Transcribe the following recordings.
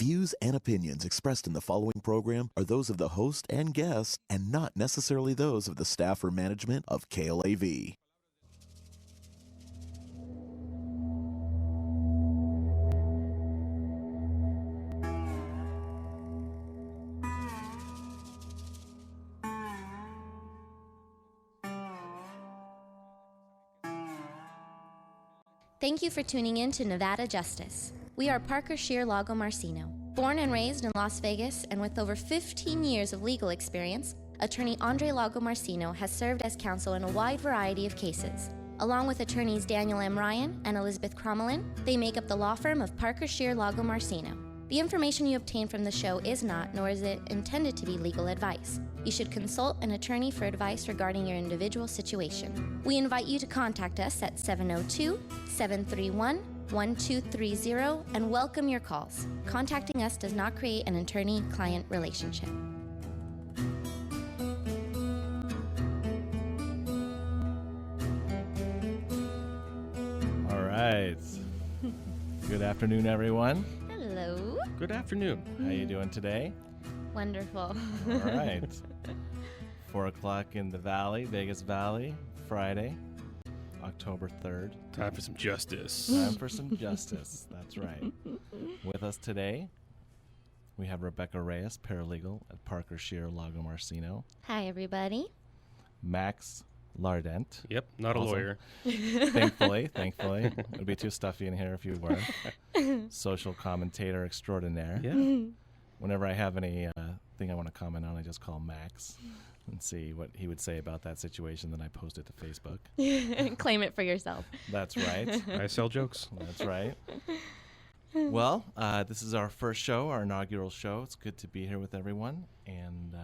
views and opinions expressed in the following program are those of the host and guests and not necessarily those of the staff or management of KLAV. Thank you for tuning in to Nevada Justice. We are Parker Shear Lago Marcino. Born and raised in Las Vegas and with over 15 years of legal experience, attorney Andre Lago Marcino has served as counsel in a wide variety of cases. Along with attorneys Daniel M. Ryan and Elizabeth Crommelin, they make up the law firm of Parker Shear Lago Marcino. The information you obtain from the show is not, nor is it intended to be legal advice. You should consult an attorney for advice regarding your individual situation. We invite you to contact us at 702-731-1230 and welcome your calls. Contacting us does not create an attorney-client relationship. All right. Good afternoon, everyone. Hello. Good afternoon. How you doing today? Wonderful. All right. 4 o'clock in the Valley, Vegas Valley, Friday, October 3rd. Time for some justice. Time for some justice. That's right. With us today, we have Rebecca Reyes, paralegal at Parker Shear Lago Marcino. Hi, everybody. Max Lardent. Yep, not Also, a lawyer. Thankfully. It would be too stuffy in here if you were. Social commentator extraordinaire. Yeah. Whenever I have any thing I want to comment on, I just call Max and see what he would say about that situation. Then I post it to Facebook. Claim it for yourself. That's right. I sell jokes. That's right. Well, this is our first show, our inaugural show. It's good to be here with everyone. And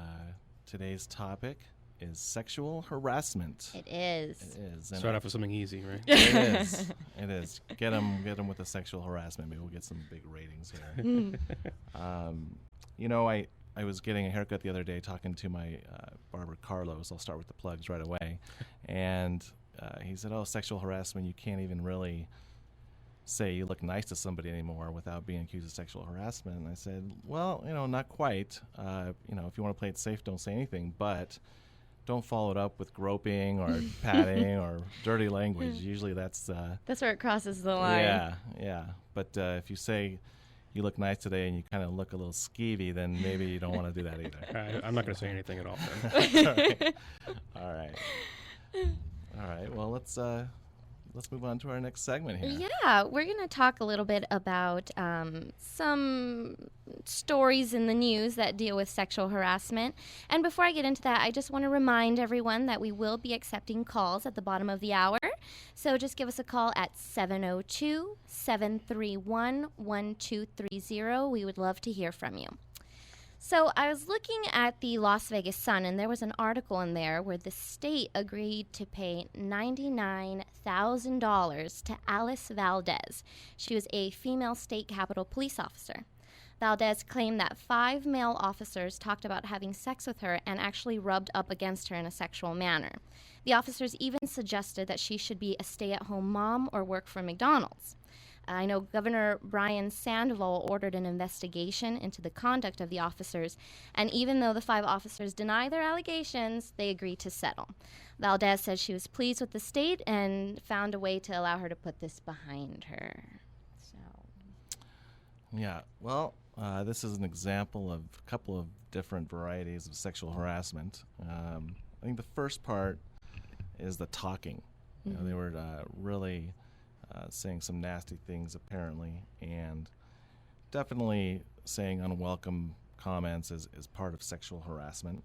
today's topic is sexual harassment. It is. It is. And Start off with something easy, right? It is. It is. Get them with the sexual harassment. Maybe we'll get some big ratings here. I was getting a haircut the other day talking to my barber, Carlos. I'll start with the plugs right away. And he said, sexual harassment, you can't even really say you look nice to somebody anymore without being accused of sexual harassment. And I said, well, not quite. If you want to play it safe, don't say anything. But don't follow it up with groping or patting or dirty language. Usually that's where it crosses the line. Yeah. But if you say you look nice today and you kind of look a little skeevy, then maybe you don't want to do that either. I'm not going to say anything at all. All right. Well, let's move on to our next segment here. Yeah, we're going to talk a little bit about some stories in the news that deal with sexual harassment. And before I get into that, I just want to remind everyone that we will be accepting calls at the bottom of the hour. So just give us a call at 702-731-1230. We would love to hear from you. So I was looking at the Las Vegas Sun, and there was an article in there where the state agreed to pay $99,000 to Alice Valdez. She was a female state capitol police officer. Valdez claimed that 5 male officers talked about having sex with her and actually rubbed up against her in a sexual manner. The officers even suggested that she should be a stay-at-home mom or work for McDonald's. I know Governor Brian Sandoval ordered an investigation into the conduct of the officers, and even though the 5 officers deny their allegations, they agreed to settle. Valdez said she was pleased with the state and found a way to allow her to put this behind her. Yeah, well, this is an example of a couple of different varieties of sexual harassment. I think the first part is the talking. They were really saying some nasty things apparently, and definitely saying unwelcome comments is part of sexual harassment.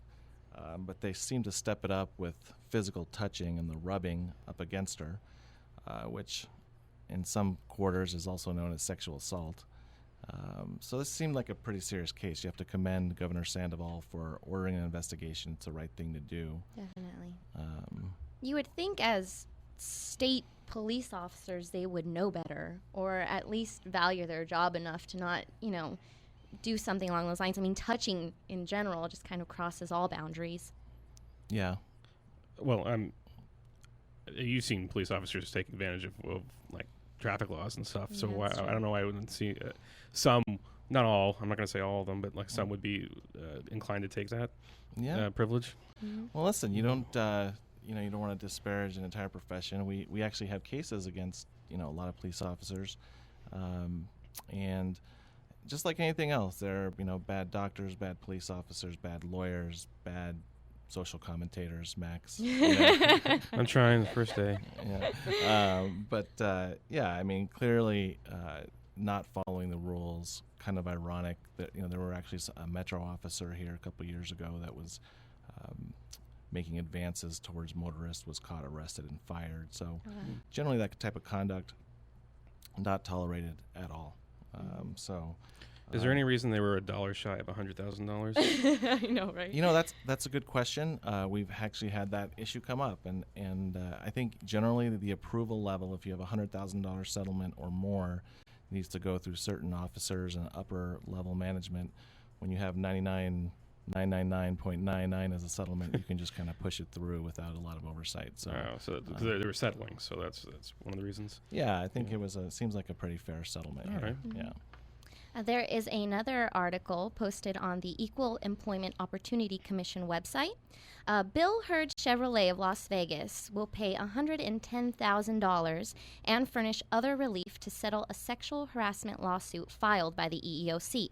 But they seem to step it up with physical touching and the rubbing up against her, which in some quarters is also known as sexual assault. So this seemed like a pretty serious case. You have to commend Governor Sandoval for ordering an investigation. It's the right thing to do. Definitely. You would think as state police officers they would know better, or at least value their job enough to not, do something along those lines. I mean, touching in general just kind of crosses all boundaries. Yeah. Well, you've seen police officers take advantage of like traffic laws and stuff. So Yeah, I don't know why I wouldn't see some Not all. I'm not going to say all of them, but like some would be inclined to take that privilege. Mm-hmm. Well, listen, you don't you don't want to disparage an entire profession. We actually have cases against a lot of police officers, and just like anything else, there are bad doctors, bad police officers, bad lawyers, bad social commentators. Max, I'm trying the first day. I mean, clearly not following the rules. Kind of ironic that there were actually a Metro officer here a couple years ago that was making advances towards motorists, was caught, arrested, and fired. So generally that type of conduct not tolerated at all. Is there any reason they were $1 shy of $100,000? I know, right? That's a good question. We've actually had that issue come up, and I think generally the approval level, if you have a $100,000 settlement or more, needs to go through certain officers and upper level management. When you have 999.99 as a settlement, you can just kind of push it through without a lot of oversight. So they were settling, so that's one of the reasons. Yeah, I think it seems like a pretty fair settlement. All right. Yeah. There is another article posted on the Equal Employment Opportunity Commission website. Bill Hurd Chevrolet of Las Vegas will pay $110,000 and furnish other relief to settle a sexual harassment lawsuit filed by the EEOC.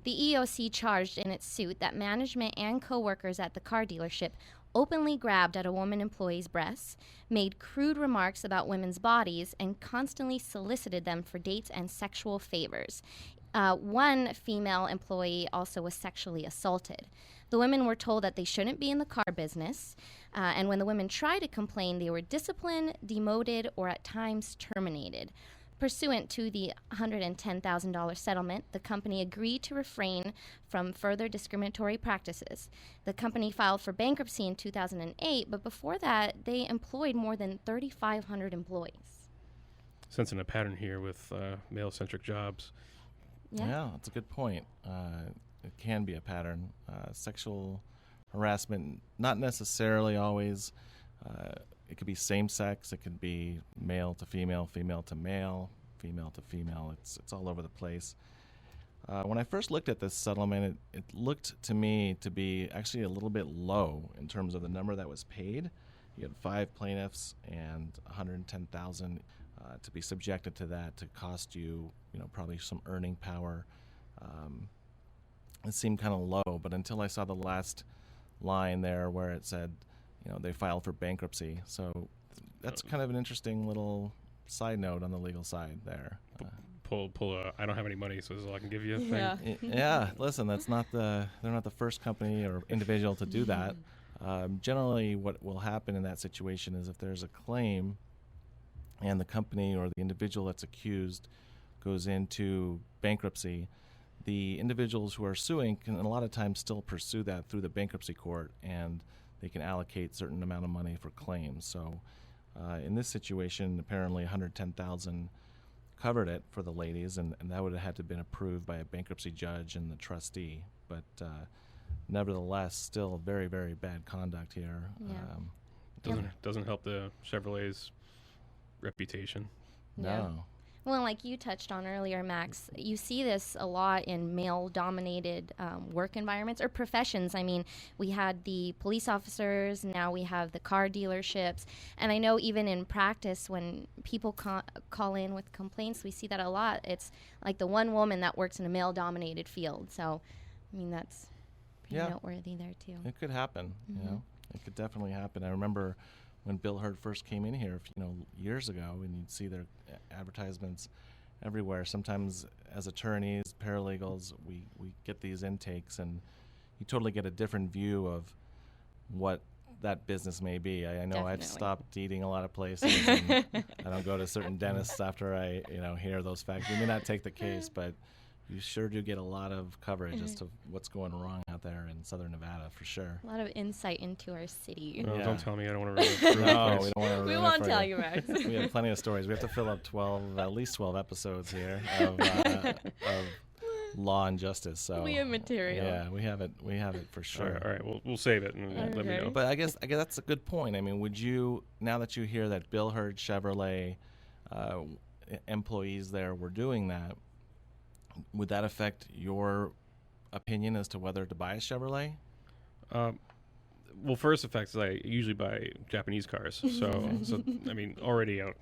The EEOC charged in its suit that management and coworkers at the car dealership openly grabbed at a woman employee's breasts, made crude remarks about women's bodies, and constantly solicited them for dates and sexual favors. One female employee also was sexually assaulted. The women were told that they shouldn't be in the car business, and when the women tried to complain, they were disciplined, demoted, or at times terminated. Pursuant to the $110,000 settlement, the company agreed to refrain from further discriminatory practices. The company filed for bankruptcy in 2008, but before that, they employed more than 3,500 employees. Sensing a pattern here with male-centric jobs. Yeah, that's a good point. It can be a pattern. Sexual harassment, not necessarily always. It could be same-sex. It could be male to female, female to male, female to female. It's all over the place. When I first looked at this settlement, it looked to me to be actually a little bit low in terms of the number that was paid. You had 5 plaintiffs and $110,000 to be subjected to that, to cost you, probably some earning power. It seemed kind of low, but until I saw the last line there where it said, they filed for bankruptcy. So that's kind of an interesting little side note on the legal side there. I don't have any money, so this is all I can give you. Yeah. Yeah. Listen, they're not the first company or individual to do that. Generally, what will happen in that situation is if there's a claim and the company or the individual that's accused goes into bankruptcy, the individuals who are suing can a lot of times still pursue that through the bankruptcy court, and they can allocate a certain amount of money for claims. So in this situation, apparently $110,000 covered it for the ladies, and that would have had to have been approved by a bankruptcy judge and the trustee. But nevertheless, still very, very bad conduct here. Yeah. Doesn't help the Chevrolet's reputation. No. Well, like you touched on earlier, Max, you see this a lot in male-dominated work environments or professions. I mean, we had the police officers, now we have the car dealerships, and I know even in practice when people call in with complaints, we see that a lot. It's like the one woman that works in a male-dominated field. So, I mean, that's pretty noteworthy there, too. It could happen, It could definitely happen. I remember when Bill Hurd first came in here, years ago, and you'd see their advertisements everywhere. Sometimes as attorneys, paralegals, we get these intakes, and you totally get a different view of what that business may be. I know I've stopped eating a lot of places, and I don't go to certain dentists after I hear those facts. We may not take the case, but you sure do get a lot of coverage as to what's going wrong out there in Southern Nevada, for sure. A lot of insight into our city. No, Yeah. Don't tell me. I don't want to ruin it. No, we don't want to ruin it. We won't for tell you, Max. We have plenty of stories. We have to fill up at least 12 episodes here of law and justice. So We have material. Yeah, we have it for sure. All right. We'll save it and let me know. But I guess that's a good point. I mean, would you, now that you hear that Bill Hurd Chevrolet employees there were doing that, Would that affect your opinion as to whether to buy a Chevrolet? Well, first effect is I usually buy Japanese cars, so I mean already out.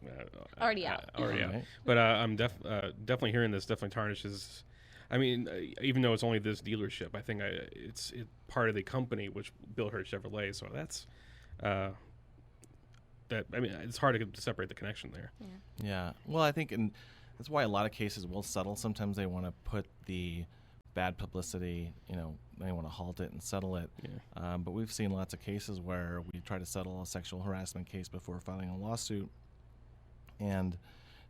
Already out. Already out. Right. But I'm definitely hearing this. Definitely tarnishes. I mean, even though it's only this dealership, I think it's part of the company which built her Chevrolet. So that's that. I mean, it's hard to separate the connection there. Yeah. Well, I think, and that's why a lot of cases will settle. Sometimes they want to put the bad publicity, they want to halt it and settle it. Yeah. But we've seen lots of cases where we try to settle a sexual harassment case before filing a lawsuit. And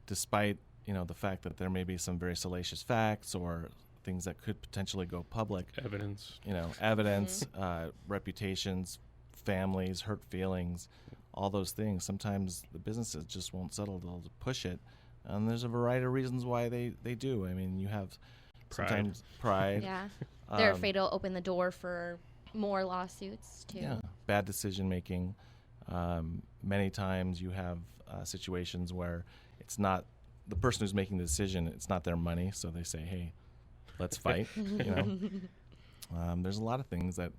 despite, the fact that there may be some very salacious facts or things that could potentially go public. Evidence. Evidence, reputations, families, hurt feelings, all those things. Sometimes the businesses just won't settle. They'll push it. And there's a variety of reasons why they do. I mean, you have sometimes pride. Yeah. They're afraid it'll open the door for more lawsuits, too. Yeah. Bad decision making. Many times you have situations where it's not the person who's making the decision, it's not their money, so they say, hey, let's fight. There's a lot of things that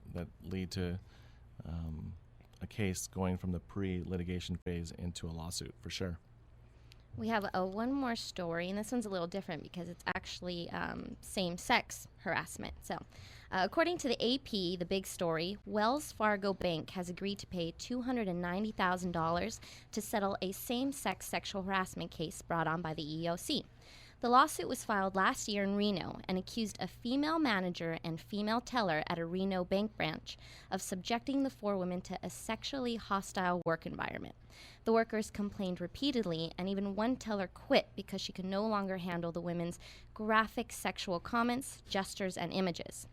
lead to a case going from the pre-litigation phase into a lawsuit, for sure. We have one more story, and this one's a little different because it's actually same-sex harassment. So, according to the AP, the big story, Wells Fargo Bank has agreed to pay $290,000 to settle a same-sex sexual harassment case brought on by the EEOC. The lawsuit was filed last year in Reno and accused a female manager and female teller at a Reno bank branch of subjecting the four women to a sexually hostile work environment. The workers complained repeatedly, and even one teller quit because she could no longer handle the women's graphic sexual comments, gestures, and images.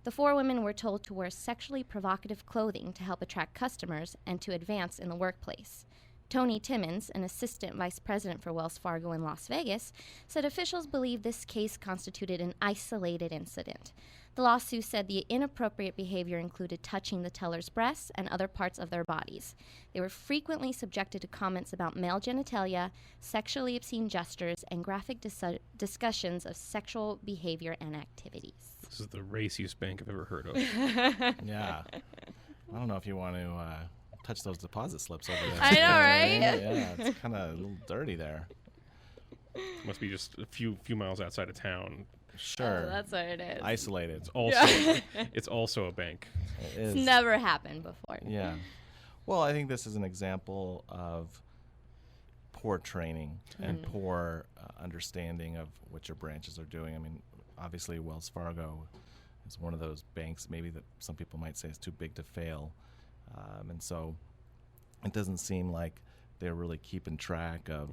The four women were told to wear sexually provocative clothing to help attract customers and to advance in the workplace. Tony Timmons, an assistant vice president for Wells Fargo in Las Vegas, said officials believe this case constituted an isolated incident. The lawsuit said the inappropriate behavior included touching the teller's breasts and other parts of their bodies. They were frequently subjected to comments about male genitalia, sexually obscene gestures, and graphic discussions of sexual behavior and activities. This is the raciest bank I've ever heard of. Yeah. I don't know if you want to touch those deposit slips over there. I know, right? Yeah, it's kind of a little dirty there. Must be just a few miles outside of town. Sure. Oh, that's what it is. Isolated. It's also a bank. It is. It's never happened before. Yeah. Well, I think this is an example of poor training and poor understanding of what your branches are doing. I mean, obviously Wells Fargo is one of those banks maybe that some people might say is too big to fail. And so it doesn't seem like they're really keeping track of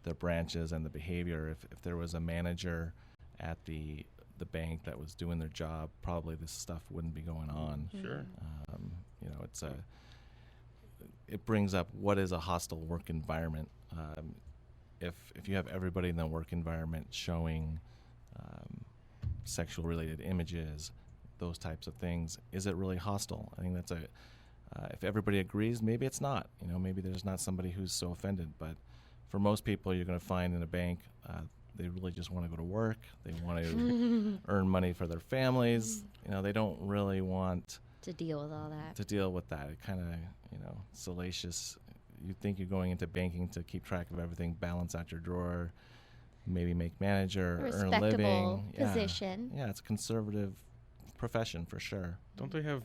their branches and the behavior. If there was a manager at the bank that was doing their job, probably this stuff wouldn't be going on. Sure. It brings up what is a hostile work environment. If you have everybody in the work environment showing sexual related images, those types of things, is it really hostile? I think that's if everybody agrees, maybe it's not. Maybe there's not somebody who's so offended. But for most people, you're going to find in a bank, they really just want to go to work. They want to earn money for their families. They don't really want To deal with all that. It kind of, salacious. You think you're going into banking to keep track of everything, balance out your drawer, maybe make manager, earn a living. Position. Yeah, it's a conservative profession for sure. Don't they have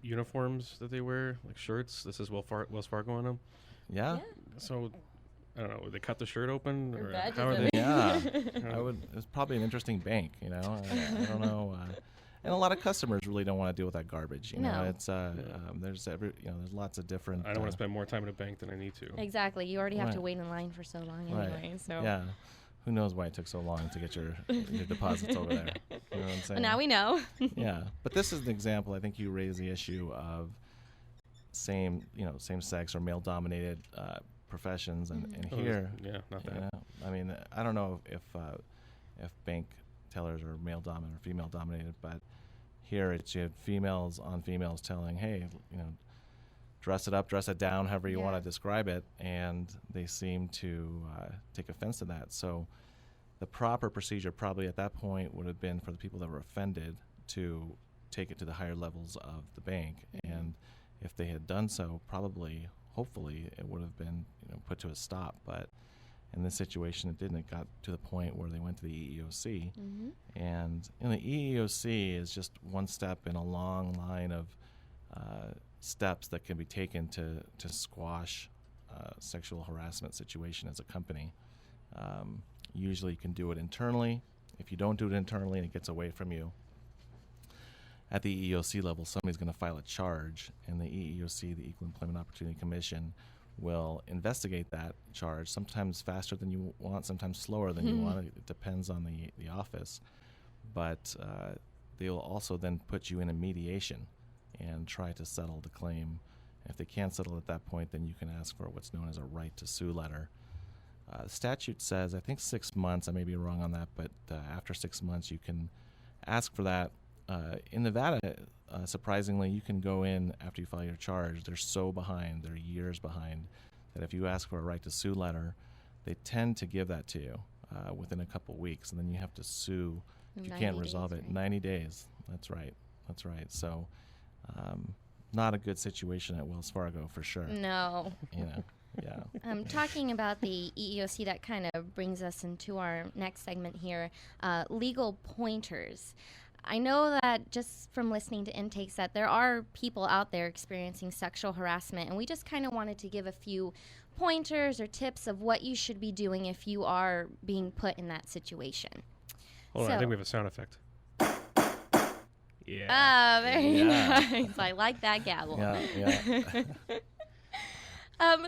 uniforms that they wear, like shirts? This is Wells Fargo on them. Yeah. So I don't know. Would they cut the shirt open, Or or badges how are of they? Yeah, it's probably an interesting bank. I don't know. And a lot of customers really don't want to deal with that garbage. No. It's there's there's lots of different. I don't want to spend more time in a bank than I need to. Exactly. You already have to Right. wait in line for so long Right. anyway. So Yeah. Who knows why it took so long to get your deposits over there? You know what I'm saying? Well, now we know. Yeah, but this is an example. I think you raise the issue of same sex or male dominated professions, and Oh, here, not that. I mean, I don't know if bank tellers are male dominated or female dominated, but here you have females on females telling, hey, dress it up, dress it down, however you want to describe it, and they seem to take offense to that. So the proper procedure probably at that point would have been for the people that were offended to take it to the higher levels of the bank. And if they had done so, probably, hopefully, it would have been put to a stop. But in this situation, it didn't. It got to the point where they went to the EEOC. And the EEOC is just one step in a long line of steps that can be taken to squash sexual harassment situation as a company. Usually you can do it internally. If you don't do it internally and it gets away from you, at the EEOC level, somebody's going to file a charge, and the EEOC, the Equal Employment Opportunity Commission, will investigate that charge, sometimes faster than you want, sometimes slower than you want. It depends on the office. But they'll also then put you in a mediation and try to settle the claim. If they can't settle at that point, then you can ask for what's known as a right to sue letter. Statute says, I think 6 months, I may be wrong on that, but after 6 months you can ask for that. In Nevada, surprisingly, you can go in after you file your charge. They're so behind, they're years behind, that if you ask for a right to sue letter, they tend to give that to you within a couple weeks, and then you have to sue if you can't resolve it. Right? 90 days, that's right. So not a good situation at Wells Fargo for sure. No. Yeah. Talking about the EEOC, that kind of brings us into our next segment here, legal pointers. I know that just from listening to intakes that there are people out there experiencing sexual harassment, and we just kind of wanted to give a few pointers or tips of what you should be doing if you are being put in that situation. Hold on, I think we have a sound effect. Yeah. Ah, very nice. I like that gavel. Yeah.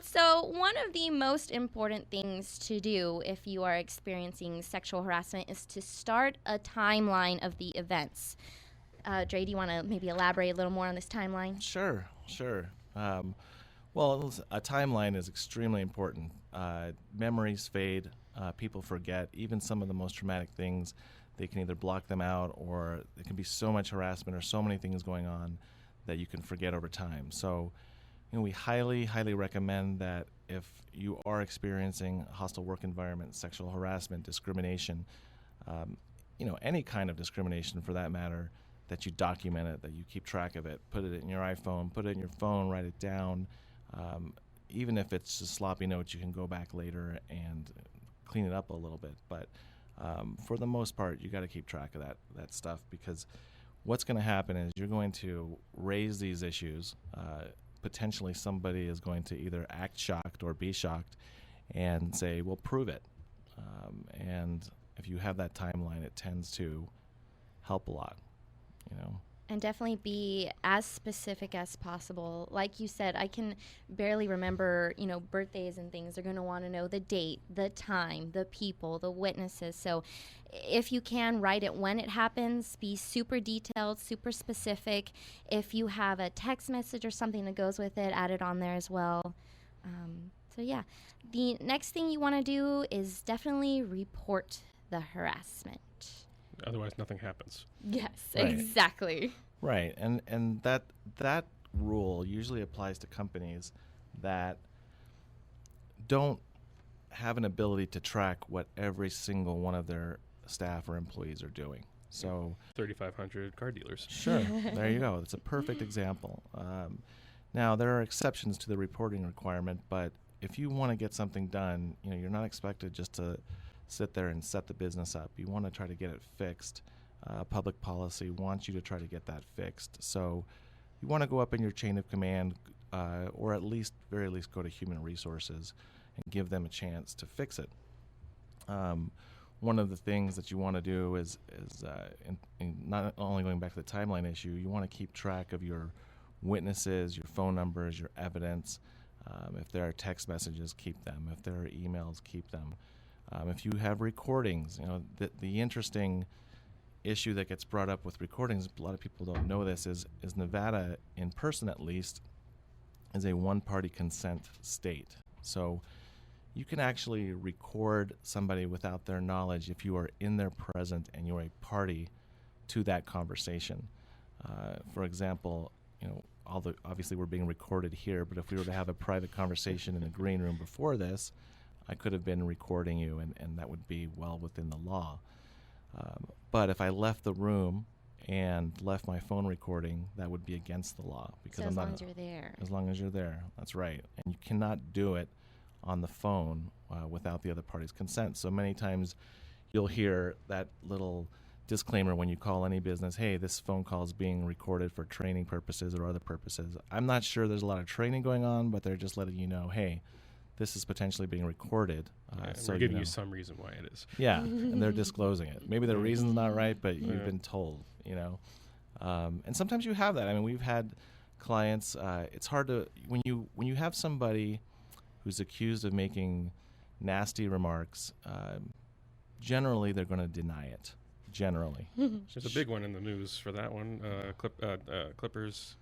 So one of the most important things to do if you are experiencing sexual harassment is to start a timeline of the events. Dre, do you want to maybe elaborate a little more on this timeline? Sure. Well, a timeline is extremely important. Memories fade. People forget. Even some of the most traumatic things, they can either block them out, or there can be so much harassment or so many things going on that you can forget over time. So we highly, highly recommend that if you are experiencing a hostile work environment, sexual harassment, discrimination, any kind of discrimination for that matter, that you document it, that you keep track of it, put it in your iPhone, put it in your phone, write it down. Even if it's just sloppy notes, you can go back later and clean it up a little bit. But for the most part, you got to keep track of that stuff, because what's going to happen is you're going to raise these issues. Potentially somebody is going to either act shocked or be shocked and say, well, prove it. And if you have that timeline, it tends to help a lot, And definitely be as specific as possible. Like you said, I can barely remember, birthdays and things. They're going to want to know the date, the time, the people, the witnesses. So if you can, write it when it happens. Be super detailed, super specific. If you have a text message or something that goes with it, add it on there as well. The next thing you want to do is definitely report the harassment. Otherwise, nothing happens. Yes, Right. Exactly. Right, and that rule usually applies to companies that don't have an ability to track what every single one of their staff or employees are doing. So 3,500 car dealers. Sure, there you go. It's a perfect example. Now, there are exceptions to the reporting requirement, but if you want to get something done, you're not expected just to sit there and set the business up. You want to try to get it fixed. Public policy wants you to try to get that fixed. So you want to go up in your chain of command, or very least go to human resources and give them a chance to fix it. One of the things that you want to do is in not only going back to the timeline issue, you want to keep track of your witnesses, your phone numbers, your evidence. If there are text messages, keep them. If there are emails, keep them. If you have recordings, the interesting issue that gets brought up with recordings, a lot of people don't know this, is Nevada, in person at least, is a one-party consent state. So you can actually record somebody without their knowledge if you are in their present and you're a party to that conversation. For example, obviously we're being recorded here, but if we were to have a private conversation in the green room before this, I could have been recording you, and that would be well within the law. But if I left the room and left my phone recording, that would be against the law. Because So as long as you're there. As long as you're there, that's right. And you cannot do it on the phone without the other party's consent. So many times you'll hear that little disclaimer when you call any business, hey, this phone call is being recorded for training purposes or other purposes. I'm not sure there's a lot of training going on, but they're just letting you know, hey, this is potentially being recorded. So we're giving you some reason why it is. Yeah, and they're disclosing it. Maybe the reason's not right, but you've been told, And sometimes you have that. I mean, we've had clients, it's hard to, when you have somebody who's accused of making nasty remarks, generally they're going to deny it. Generally. There's a big one in the news for that one. Clippers,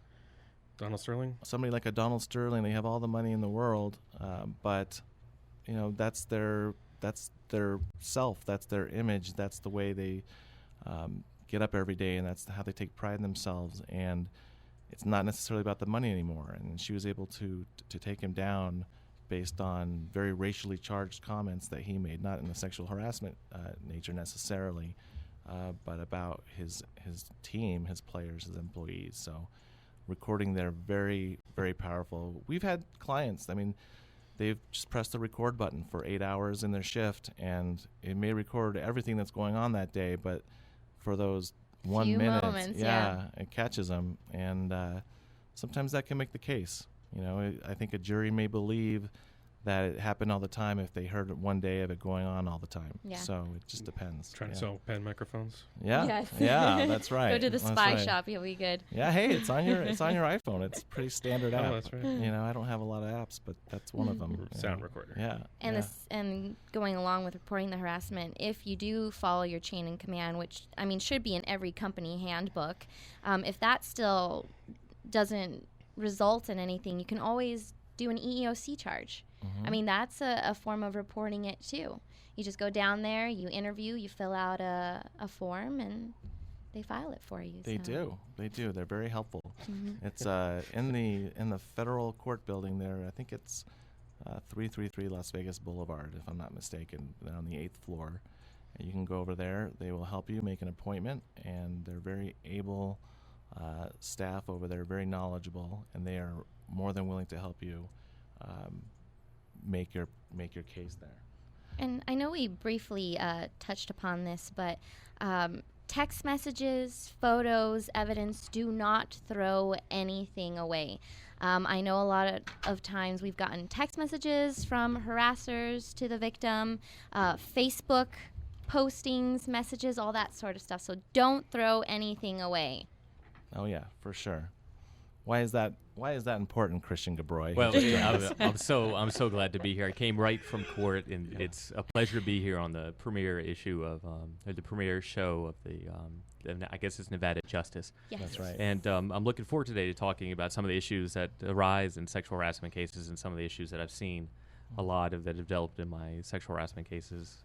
Donald Sterling. Somebody like a Donald Sterling, they have all the money in the world, but that's their self, that's their image, that's the way they get up every day, and that's how they take pride in themselves. And it's not necessarily about the money anymore. And she was able to take him down based on very racially charged comments that he made, not in the sexual harassment nature necessarily, but about his team, his players, his employees. So recording there, very, very powerful. We've had clients, I mean, they've just pressed the record button for 8 hours in their shift, and it may record everything that's going on that day, but for those 1 minute, moments, it catches them. And sometimes that can make the case. I think a jury may believe that it happened all the time if they heard one day of it going on all the time. Yeah. So it just depends. Trying to sell pen microphones. Yeah. Yes. Yeah, that's right. Go to the spy shop, you'll be good. Yeah, hey, it's on your iPhone. It's a pretty standard app. Oh, that's right. I don't have a lot of apps, but that's one of them. Sound recorder. Yeah. And and going along with reporting the harassment, if you do follow your chain of command, which should be in every company handbook, if that still doesn't result in anything, you can always do an EEOC charge. Mm-hmm. That's a form of reporting it too. You just go down there, you interview, you fill out a form, and they file it for you. They do. They're very helpful. Mm-hmm. It's in the federal court building there. I think it's 333 Las Vegas Boulevard, if I'm not mistaken. They're on the 8th floor. And you can go over there. They will help you make an appointment, and they're very able staff over there, very knowledgeable, and they are more than willing to help you make your case there. And I know we briefly touched upon this, but text messages, photos, evidence, do not throw anything away. I know a lot of times we've gotten text messages from harassers to the victim, Facebook postings, messages, all that sort of stuff. So don't throw anything away. Oh yeah, for sure. Why is that important, Christian Gabroy? Well, I'm so glad to be here. I came right from court, and it's a pleasure to be here on the premiere issue of the premiere show of the I guess it's Nevada Justice. Yes. That's right. And I'm looking forward today to talking about some of the issues that arise in sexual harassment cases, and some of the issues that I've seen a lot of that have developed in my sexual harassment cases.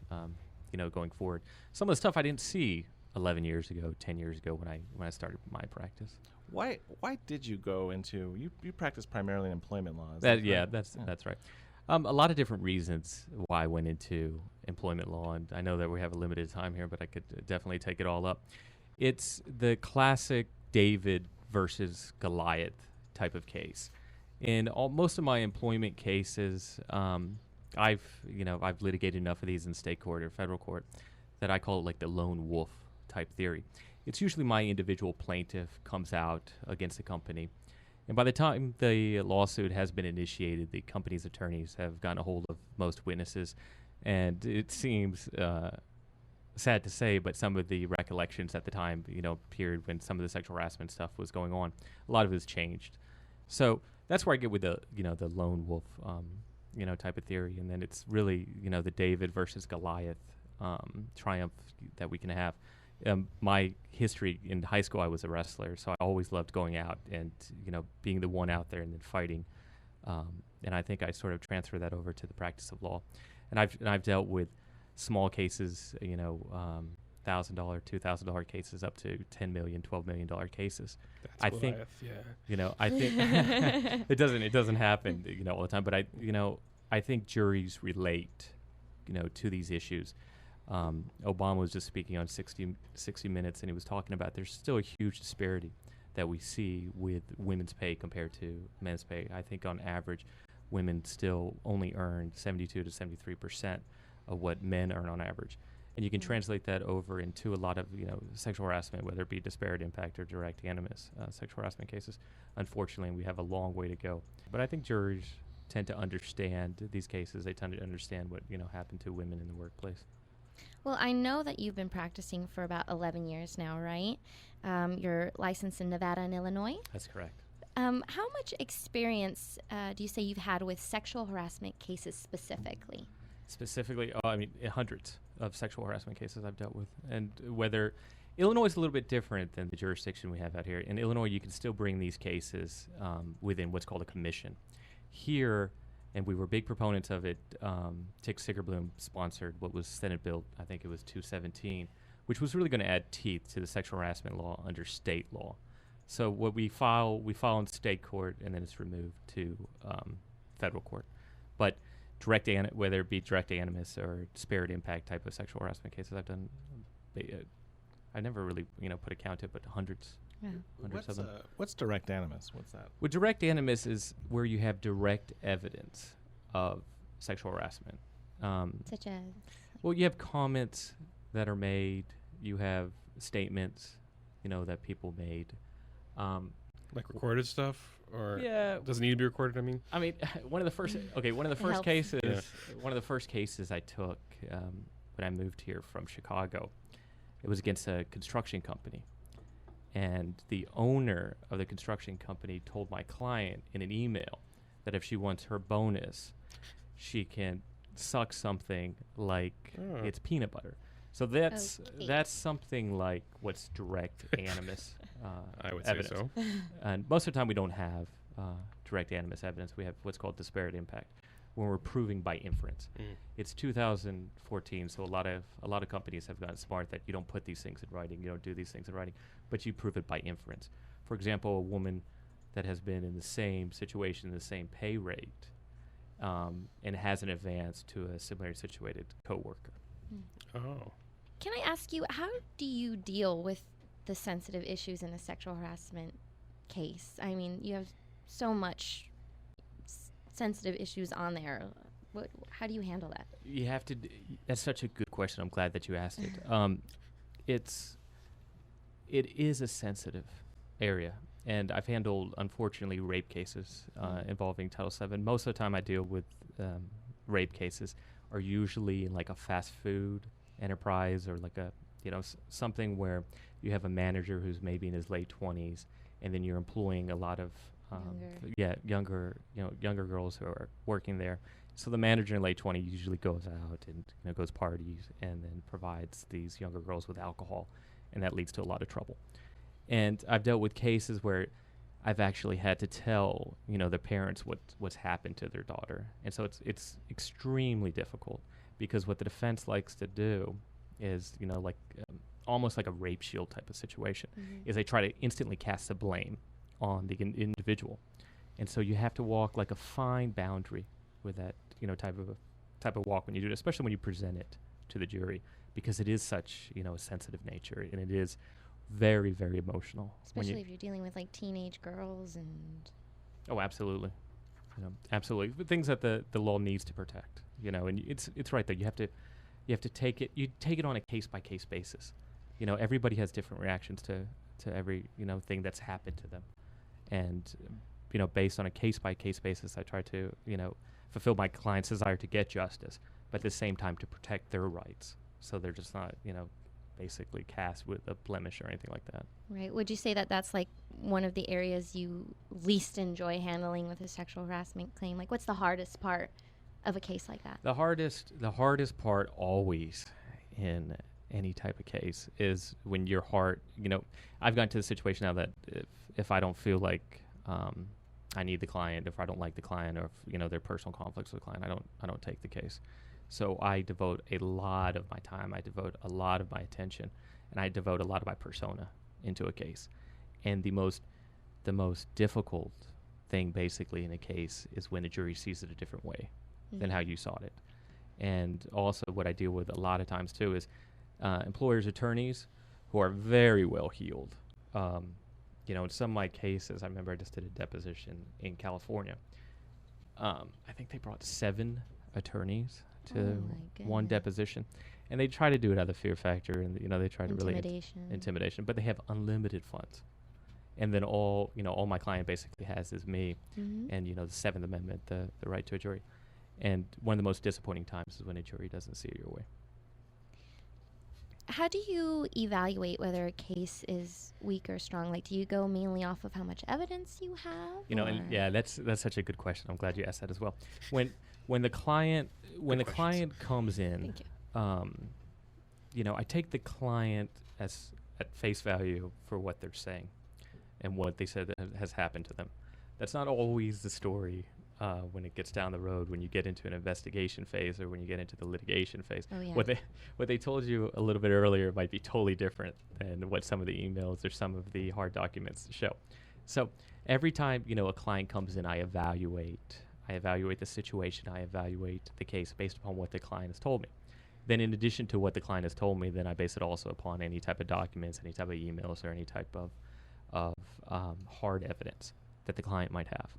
Going forward, some of the stuff I didn't see 11 years ago, 10 years ago when I started my practice. Why did you go into you practice primarily in employment law? That's right. A lot of different reasons why I went into employment law, and I know that we have a limited time here, but I could definitely take it all up. It's the classic David versus Goliath type of case. In most of my employment cases, I've litigated enough of these in state court or federal court that I call it like the lone wolf type theory. It's usually my individual plaintiff comes out against the company, and by the time the lawsuit has been initiated, the company's attorneys have gotten a hold of most witnesses, and it seems sad to say, but some of the recollections at the time, period when some of the sexual harassment stuff was going on, a lot of it has changed. So that's where I get with the lone wolf type of theory, and then it's really the David versus Goliath triumph that we can have. My history in high school, I was a wrestler, so I always loved going out and being the one out there and then fighting. And I think I sort of transfer that over to the practice of law. And I've dealt with small cases, $1,000, $2,000 cases up to $10 million, $12 million cases. That's I think, yeah. I think it doesn't happen, all the time. But I I think juries relate, to these issues. Obama was just speaking on 60 Minutes, and he was talking about there's still a huge disparity that we see with women's pay compared to men's pay. I think on average, women still only earn 72 to 73% of what men earn on average. And you can translate that over into a lot of, sexual harassment, whether it be disparate impact or direct animus sexual harassment cases. Unfortunately, we have a long way to go. But I think juries tend to understand these cases. They tend to understand what, happened to women in the workplace. Well, I know that you've been practicing for about 11 years now, right? You're licensed in Nevada and Illinois. That's correct. How much experience do you say you've had with sexual harassment cases specifically? Specifically, hundreds of sexual harassment cases I've dealt with. And whether Illinois is a little bit different than the jurisdiction we have out here. In Illinois, you can still bring these cases within what's called a commission. Here, and we were big proponents of it, Tick Sigerbloom sponsored what was Senate Bill, I think it was 217, which was really going to add teeth to the sexual harassment law under state law. So what we file in state court, and then it's removed to federal court. But whether it be direct animus or disparate impact type of sexual harassment cases, I've done. I never really, put a count to it, but hundreds. Yeah. Hundreds of them. What's direct animus? What's that? Well, direct animus is where you have direct evidence of sexual harassment. Such as? Well, you have comments that are made. You have statements, that people made. Like recorded stuff, or Yeah. does it need to be recorded? I mean, one of the first helps. cases, Yeah. one of the first cases I took when I moved here from Chicago, it was against a construction company. And the owner of the construction company told my client in an email that if she wants her bonus, she can suck something like it's peanut butter. So that's something like what's direct animus I would evidence. say so. And most of the time we don't have direct animus evidence. We have what's called disparate impact when we're proving by inference. It's 2014, so a lot of companies have gotten smart that you don't put these things in writing, you don't do these things in writing, but you prove it by inference. For example, a woman that has been in the same situation, the same pay rate, and hasn't advanced to a similarly situated coworker. Oh. Can I ask you, how do you deal with the sensitive issues in a sexual harassment case? I mean, you have so much sensitive issues on there. How do you handle that? You have to. That's such a good question. I'm glad that you asked it. It is a sensitive area, and I've handled, unfortunately, rape cases involving Title VII. Most of the time, I deal with rape cases are usually in like a fast food enterprise or like a something where you have a manager who's maybe in his late 20s, and then you're employing a lot of younger girls who are working there. So the manager in late 20s usually goes out and goes parties and then provides these younger girls with alcohol, and that leads to a lot of trouble. And I've dealt with cases where I've actually had to tell the parents what's happened to their daughter, and so it's extremely difficult because what the defense likes to do is almost like a rape shield type of situation, is they try to instantly cast the blame on the individual, and so you have to walk like a fine boundary with that type of walk when you do it, especially when you present it to the jury, because it is such a sensitive nature, and it is very, very emotional. Especially if you're dealing with like teenage girls and. Oh, absolutely, absolutely. But things that the law needs to protect, and it's right there. You have to take it. You take it on a case by case basis. Everybody has different reactions to every thing that's happened to them, and based on a case by case basis, I try to fulfill my client's desire to get justice, but at the same time to protect their rights, so they're just not basically cast with a blemish or anything like that. Right. Would you say that that's like one of the areas you least enjoy handling with a sexual harassment claim? Like, what's the hardest part of a case like that? The hardest part always in any type of case is when your heart, I've gotten to the situation now that if I don't feel like I need the client, if I don't like the client, or if their personal conflicts with the client, I don't take the case. So I devote a lot of my time, I devote a lot of my attention, and I devote a lot of my persona into a case. And the most difficult thing basically in a case is when a jury sees it a different way. than how you sought it. And also what I deal with a lot of times too is employers' attorneys who are very well heeled. In some of my cases, I remember I just did a deposition in California. I think they brought 7 attorneys to one deposition, and they try to do it out of fear factor, and they try to really intimidation, but they have unlimited funds. And then all my client basically has is me, and the 7th Amendment, the right to a jury. And one of the most disappointing times is when a jury doesn't see it your way. How do you evaluate whether a case is weak or strong? Like, do you go mainly off of how much evidence you have? That's such a good question. I'm glad you asked that as well. When the client comes in, I take the client at face value for what they're saying and what they said that has happened to them. That's not always the story when it gets down the road, when you get into an investigation phase or when you get into the litigation phase. Oh, yeah. What they told you a little bit earlier might be totally different than what some of the emails or some of the hard documents show. So every time a client comes in, I evaluate the situation, I evaluate the case based upon what the client has told me. Then in addition to what the client has told me, then I base it also upon any type of documents, any type of emails, or any type of hard evidence that the client might have.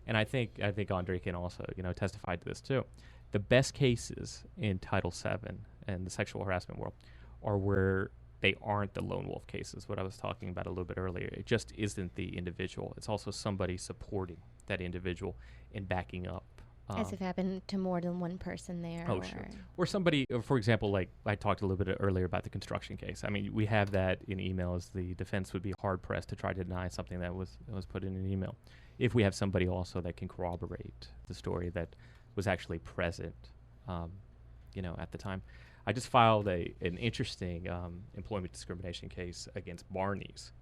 And I think Andre can also, testify to this too. The best cases in Title VII and the sexual harassment world are where they aren't the lone wolf cases, what I was talking about a little bit earlier. It just isn't the individual. It's also somebody supporting that individual and backing up. As if it happened to more than one person there. Oh, sure. Or somebody, for example, like I talked a little bit earlier about the construction case. I mean, we have that in emails. The defense would be hard-pressed to try to deny something that was put in an email. If we have somebody also that can corroborate the story that was actually present, at the time. I just filed an interesting employment discrimination case against Barney's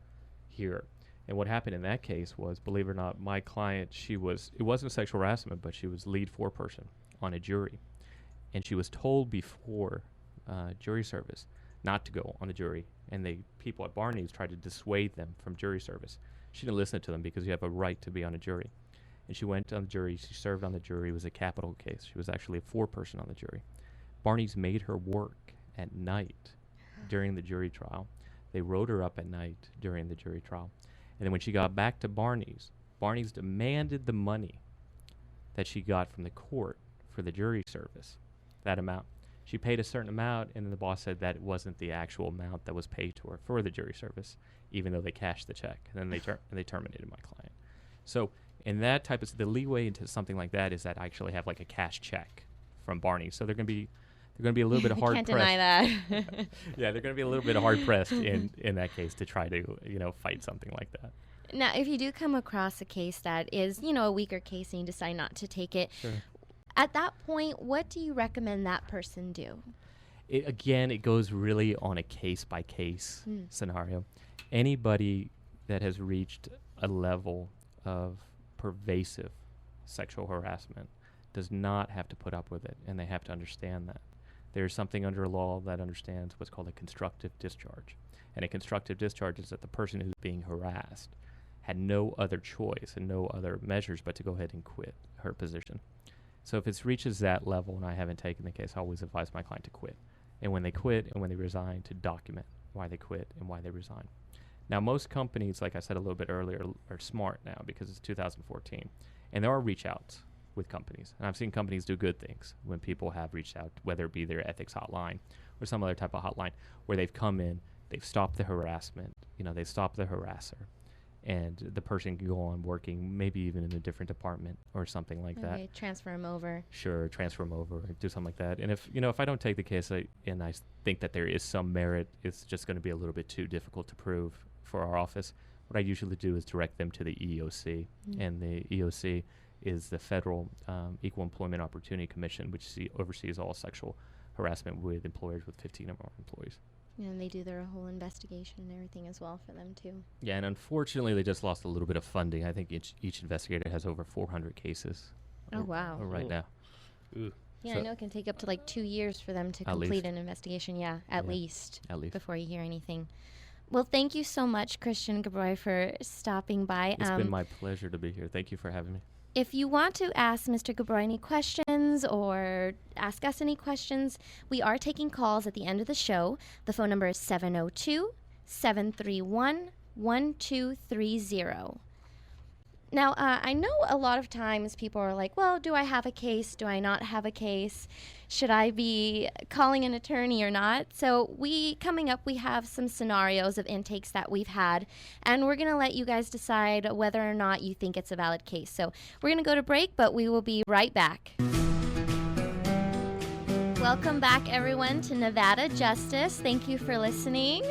here. And what happened in that case was, believe it or not, my client, it wasn't sexual harassment, but she was lead foreperson on a jury. And she was told before jury service not to go on the jury. And people at Barney's tried to dissuade them from jury service. She didn't listen to them because you have a right to be on a jury. And she went on the jury. She served on the jury. It was a capital case. She was actually a foreperson on the jury. Barney's made her work at night during the jury trial. They wrote her up at night during the jury trial. And then when she got back to Barney's demanded the money that she got from the court for the jury service, that amount. She paid a certain amount, and then the boss said that it wasn't the actual amount that was paid to her for the jury service, even though they cashed the check. And then they terminated my client. So in that type of the leeway into something like that is that I actually have like a cash check from Barney's. So they're going to be a little bit hard pressed. Can't deny that. Yeah, they're going to be a little bit hard pressed in that case to try to fight something like that. Now, if you do come across a case that is a weaker case and you decide not to take it, sure. At that point, what do you recommend that person do? It goes really on a case-by-case scenario. Anybody that has reached a level of pervasive sexual harassment does not have to put up with it, and they have to understand that. There's something under law that understands what's called a constructive discharge. And a constructive discharge is that the person who's being harassed had no other choice and no other measures but to go ahead and quit her position. So if it reaches that level and I haven't taken the case, I always advise my client to quit. And when they quit and when they resign, to document why they quit and why they resign. Now, most companies, like I said a little bit earlier, are smart now because it's 2014. And there are reach outs with companies. And I've seen companies do good things when people have reached out, whether it be their ethics hotline or some other type of hotline, where they've come in, they've stopped the harassment, they've stopped the harasser, and the person can go on working maybe even in a different department or something like that. Transfer them over. Sure, transfer them over, do something like that. And if I don't take the case and I think that there is some merit, it's just going to be a little bit too difficult to prove for our office. What I usually do is direct them to the EEOC, and the EEOC is the Federal Equal Employment Opportunity Commission, which oversees all sexual harassment with employers with 15 or more employees. And they do their whole investigation and everything as well for them, too. Yeah, and unfortunately, they just lost a little bit of funding. I think each investigator has over 400 cases. Oh, wow. Right now. Ooh. Yeah, So I know it can take up to 2 years for them to At complete least. an investigation. Yeah, at least. At least. Before you hear anything. Well, thank you so much, Christian Gabroy, for stopping by. It's been my pleasure to be here. Thank you for having me. If you want to ask Mr. Gabor any questions or ask us any questions, we are taking calls at the end of the show. The phone number is 702-731-1230. Now, I know a lot of times people are like, well, do I have a case? Do I not have a case? Should I be calling an attorney or not? So coming up, we have some scenarios of intakes that we've had, and we're going to let you guys decide whether or not you think it's a valid case. So we're going to go to break, but we will be right back. Welcome back, everyone, to Nevada Justice. Thank you for listening.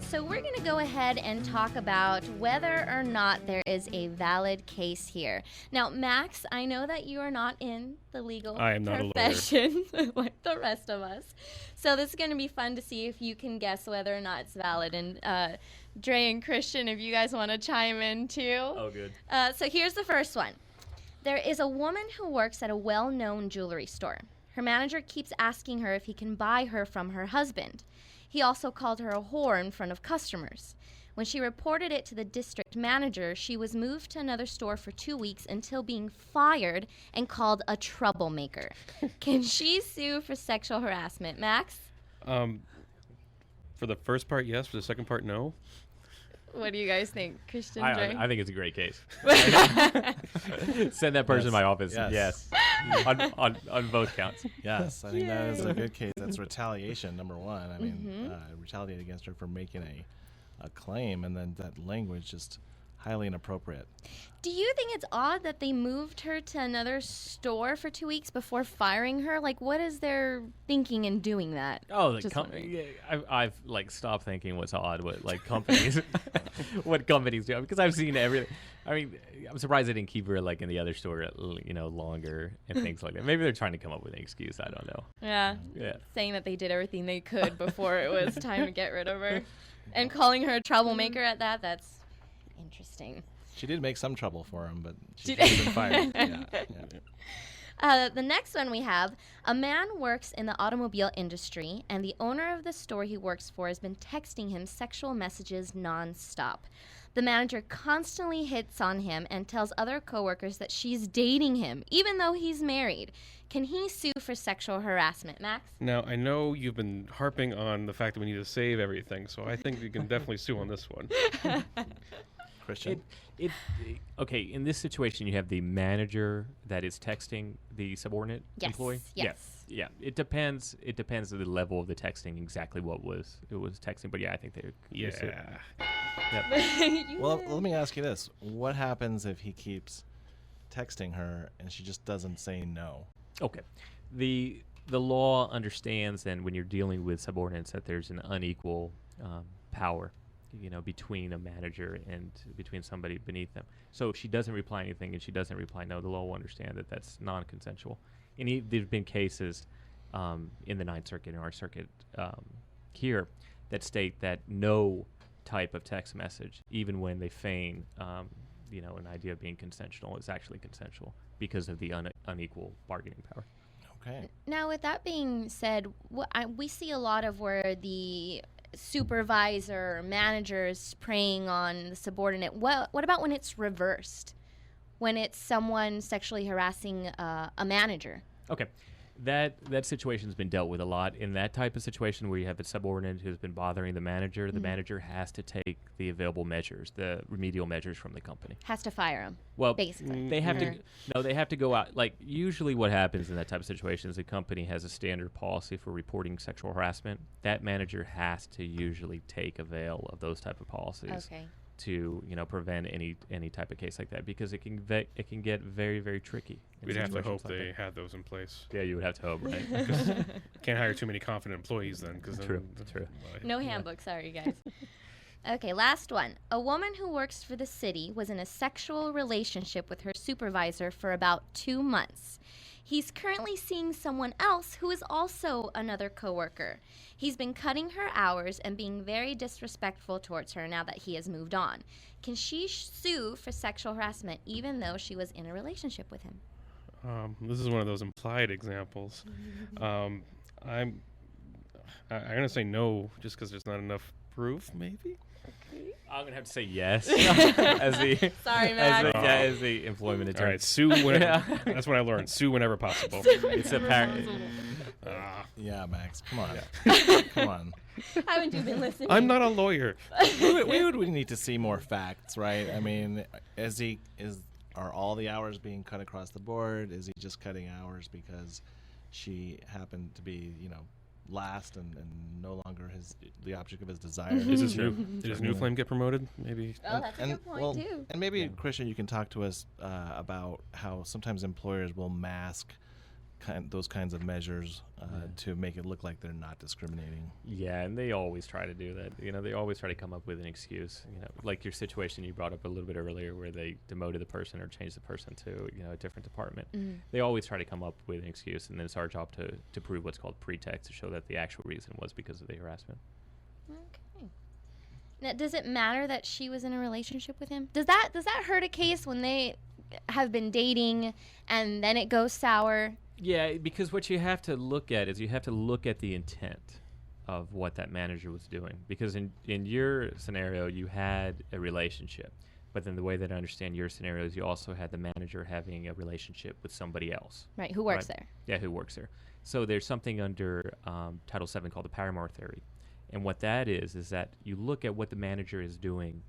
So we're going to go ahead and talk about whether or not there is a valid case here. Now, Max, I know that you are not in the legal profession like the rest of us. So this is going to be fun to see if you can guess whether or not it's valid. And Dre and Christian, if you guys want to chime in too. Oh, good. So here's the first one. There is a woman who works at a well-known jewelry store. Her manager keeps asking her if he can buy her from her husband. He also called her a whore in front of customers. When she reported it to the district manager, she was moved to another store for 2 weeks until being fired and called a troublemaker. Can she sue for sexual harassment? Max? For the first part, yes. For the second part, no. What do you guys think, Christian? Dre? I think it's a great case. Send that person to my office. Yes. on both counts. Yes, I think that is a good case. That's retaliation, number one. I mean, retaliate against her for making a claim, and then that language just highly inappropriate. Do you think it's odd that they moved her to another store for 2 weeks before firing her? Like, what is their thinking in doing that? Oh, I've like stopped thinking what's odd what like companies, what companies do, because I've seen everything. I mean, I'm surprised they didn't keep her like in the other store, longer and things like that. Maybe they're trying to come up with an excuse. I don't know. Yeah. Saying that they did everything they could before it was time to get rid of her, and calling her a troublemaker at that. That's interesting. She did make some trouble for him, but she should have been fired. The next one we have, a man works in the automobile industry, and the owner of the store he works for has been texting him sexual messages nonstop. The manager constantly hits on him and tells other coworkers that she's dating him, even though he's married. Can he sue for sexual harassment, Max? Now, I know you've been harping on the fact that we need to save everything, so I think you can definitely sue on this one. Christian? Okay, in this situation, you have the manager that is texting the subordinate employee? Yes. Yeah. It depends on the level of the texting, exactly what it was texting. But I think they Yeah. Yep. Well, let me ask you this. What happens if he keeps texting her and she just doesn't say no? Okay. The law understands then when you're dealing with subordinates that there's an unequal power, between a manager and between somebody beneath them. So if she doesn't reply anything and she doesn't reply no, the law will understand that that's non-consensual. And there's been cases in the Ninth Circuit, in our circuit here, that state that no type of text message, even when they feign, an idea of being consensual, is actually consensual because of the unequal bargaining power. Okay. Now, with that being said, we see a lot of where the supervisor or manager is preying on the subordinate. What about when it's reversed? When it's someone sexually harassing a manager? Okay. That situation has been dealt with a lot. In that type of situation where you have a subordinate who's been bothering the manager, the manager has to take the available measures, the remedial measures from the company. Has to fire him. Well, basically. They have to. No, they have to go out. Like, usually what happens in that type of situation is the company has a standard policy for reporting sexual harassment. That manager has to usually take avail of those type of policies. Okay. To prevent any type of case like that, because it can get very, very tricky. We'd have to hope like they had those in place. Yeah, you would have to hope, right? Can't hire too many confident employees then. True. No handbook, sorry guys. Okay, last one. A woman who works for the city was in a sexual relationship with her supervisor for about 2 months. He's currently seeing someone else who is also another coworker. He's been cutting her hours and being very disrespectful towards her now that he has moved on. Can she sue for sexual harassment even though she was in a relationship with him? This is one of those implied examples. I'm going to say no just because there's not enough proof, maybe? I'm gonna have to say yes as the Sorry, Max. as the employment attorney. All right, sue whenever. That's what I learned. Sue whenever possible. It's apparent. Yeah, Max, come on. Come on. Haven't you been listening? I'm not a lawyer. We need to see more facts, right? I mean, are all the hours being cut across the board? Is he just cutting hours because she happened to be, last and no longer the object of his desire? Did his new flame get promoted? Maybe. Oh, that's a good point, too. And maybe, Christian, you can talk to us about how sometimes employers will mask those kinds of measures to make it look like they're not discriminating. Yeah, and they always try to do that. They always try to come up with an excuse. Like your situation you brought up a little bit earlier, where they demoted the person or changed the person to a different department. Mm-hmm. They always try to come up with an excuse, and then it's our job to prove what's called pretext, to show that the actual reason was because of the harassment. Okay. Now, does it matter that she was in a relationship with him? Does that hurt a case when they have been dating and then it goes sour? Yeah, because what you have to look at is you have to look at the intent of what that manager was doing. Because in your scenario, you had a relationship. But then the way that I understand your scenario is you also had the manager having a relationship with somebody else. Right, who works there. Yeah, who works there. So there's something under Title VII called the Paramour Theory. And what that is that you look at what the manager is doing.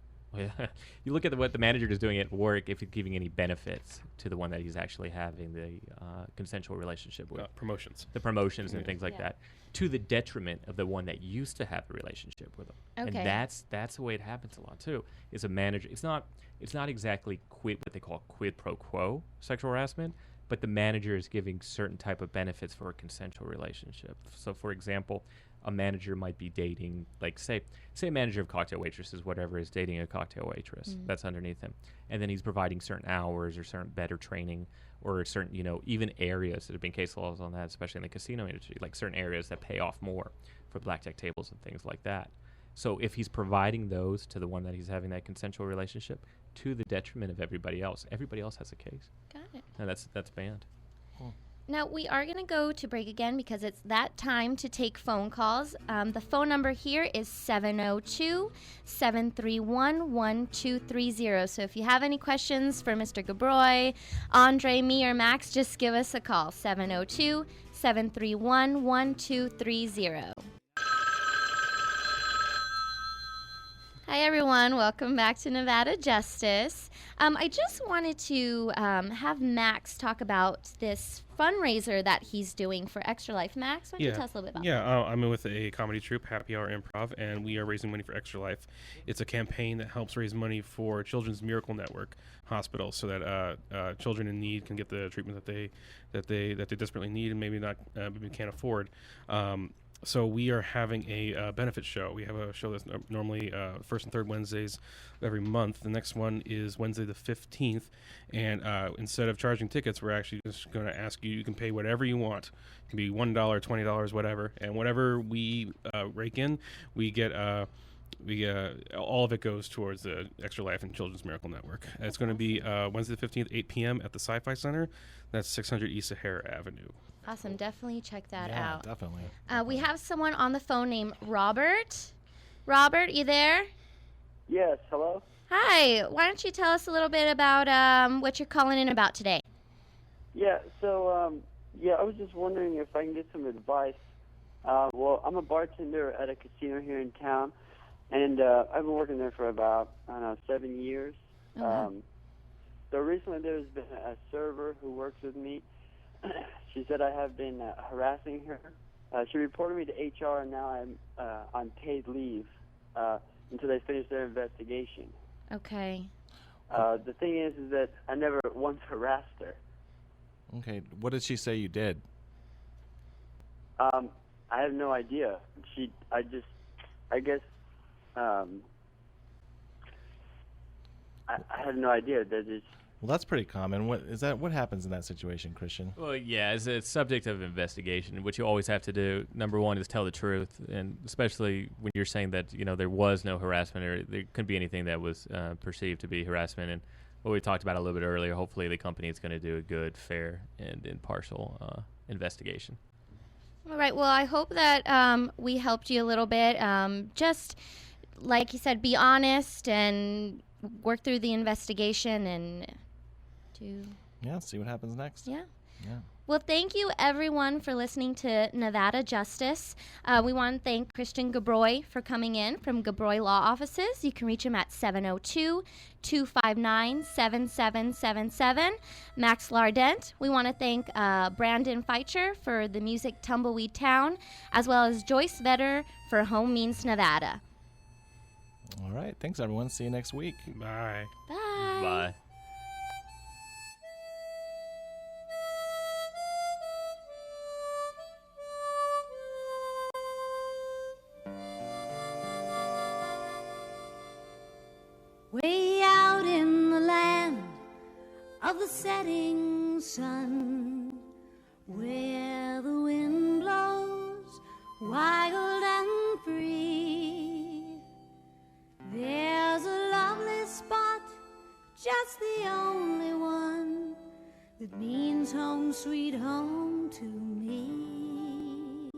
You look at what the manager is doing at work, if it's giving any benefits to the one that he's actually having the consensual relationship with. Promotions. The promotions and things like that, to the detriment of the one that used to have a relationship with him. Okay. And that's the way it happens a lot too. Is a manager. It's not exactly what they call quid pro quo sexual harassment, but the manager is giving certain type of benefits for a consensual relationship. So, for example, a manager might be dating, like say a manager of cocktail waitresses, whatever, is dating a cocktail waitress that's underneath him, and then he's providing certain hours or certain better training or certain, even areas. There have been case laws on that, especially in the casino industry, like certain areas that pay off more for blackjack tables and things like that. So if he's providing those to the one that he's having that consensual relationship, to the detriment of everybody else has a case. Got it. And that's banned. Now, we are going to go to break again because it's that time to take phone calls. The phone number here is 702-731-1230. So if you have any questions for Mr. Gabroy, Andre, me, or Max, just give us a call, 702-731-1230. Hi, everyone. Welcome back to Nevada Justice. I just wanted to have Max talk about this fundraiser that he's doing for Extra Life. Max, why don't you tell us a little bit about that? I'm with a comedy troupe, Happy Hour Improv, and we are raising money for Extra Life. It's a campaign that helps raise money for Children's Miracle Network hospitals, so that children in need can get the treatment that they desperately need and maybe can't afford. So we are having a benefit show. We have a show that's normally first and third Wednesdays of every month. The next one is Wednesday the 15th. And instead of charging tickets, we're actually just going to ask you can pay whatever you want. It can be $1, $20, whatever. And whatever we rake in, we get all of it goes towards the Extra Life and Children's Miracle Network. It's going to be Wednesday the 15th, 8 p.m. at the Sci-Fi Center. That's 600 East Sahara Avenue. Awesome. Definitely check that out. Definitely. We have someone on the phone named Robert. Robert, you there? Yes, hello? Hi. Why don't you tell us a little bit about what you're calling in about today? Yeah, so, I was just wondering if I can get some advice. Well, I'm a bartender at a casino here in town, and I've been working there for about, 7 years. So recently there's been a server who works with me. She said I have been harassing her. She reported me to HR, and now I'm on paid leave until they finish their investigation. Okay. The thing is that I never once harassed her. Okay, what did she say you did? I have no idea. I guess, I have no idea. Well, that's pretty common. What happens in that situation, Christian? Well, yeah, as a subject of investigation, what you always have to do, number one, is tell the truth, and especially when you're saying that there was no harassment or there couldn't be anything that was perceived to be harassment. And what we talked about a little bit earlier, hopefully the company is going to do a good, fair, and impartial investigation. All right. Well, I hope that we helped you a little bit. Just like you said, be honest and work through the investigation and see what happens next. Yeah. Yeah. Well, thank you, everyone, for listening to Nevada Justice. We want to thank Christian Gabroy for coming in from Gabroy Law Offices. You can reach him at 702-259-7777. Max Lardent. We want to thank Brandon Feitcher for the music Tumbleweed Town, as well as Joyce Vetter for Home Means Nevada. All right. Thanks, everyone. See you next week. Bye. Bye. Bye. Way out in the land of the setting sun, where the wind blows wild and free, there's a lovely spot, just the only one that means home sweet home to me.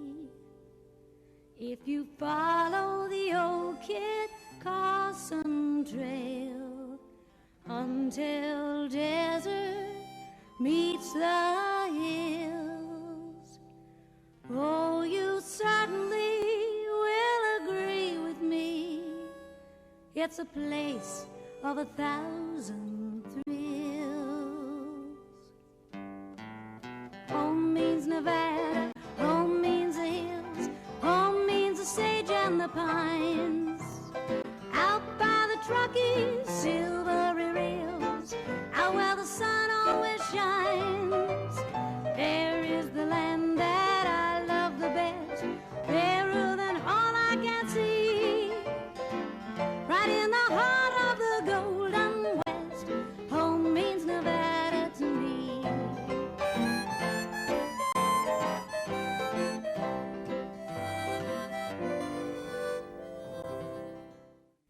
If you follow the old Kit Carson Trail until desert meets the hills, oh, you certainly will agree with me. It's a place of 1,000 thrills. Home means Nevada, home means the hills, home means the sage and the pines. Out by the Truckee